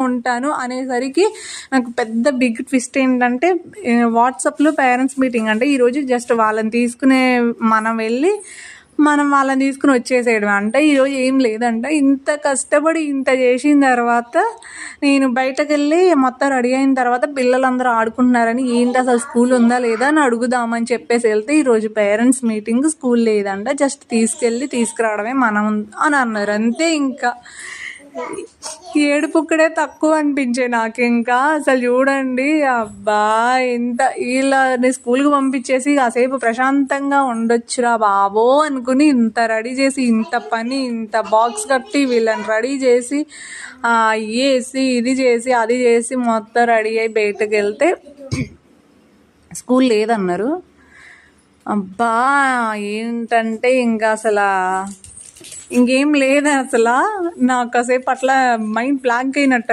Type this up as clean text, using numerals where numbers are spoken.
ఉంటాను అనేసరికి నాకు పెద్ద బిగ్ ట్విస్ట్ ఏంటంటే వాట్సాప్లో పేరెంట్స్ మీటింగ్ అంటే ఈరోజు జస్ట్ వాళ్ళని తీసుకునే మనం వాళ్ళని తీసుకుని వచ్చేసేయడం అంటే ఈరోజు ఏం లేదంట. ఇంత కష్టపడి ఇంత చేసిన తర్వాత నేను బయటకు వెళ్ళి మొత్తం రెడీ అయిన తర్వాత పిల్లలందరూ ఆడుకుంటున్నారని ఏంటి అసలు స్కూల్ ఉందా లేదా అని అడుగుదామని చెప్పేసి వెళ్తే ఈరోజు పేరెంట్స్ మీటింగ్, స్కూల్ లేదంట, జస్ట్ తీసుకురావడమే మనం అని అన్నారు. అంతే. ఇంకా ఏడుపుక్కడే తక్కువ అనిపించే నాకు. ఇంకా అసలు చూడండి, అబ్బా ఎంత వీళ్ళని స్కూల్కి పంపించేసి కాసేపు ప్రశాంతంగా ఉండొచ్చురా బాబో అనుకుని ఇంత రెడీ చేసి, ఇంత పని, ఇంత బాక్స్ కట్టి వీళ్ళని రెడీ చేసి వేసి ఇది చేసి అది చేసి మొత్తం రెడీ అయి బయటకు వెళ్తే స్కూల్ లేదన్నారు. అబ్బా ఏంటంటే ఇంకా అసలు ఇంకేం లేదు. అసలు నాకు కాసేపు అట్లా మైండ్ బ్లాంక్ అయినట్టు.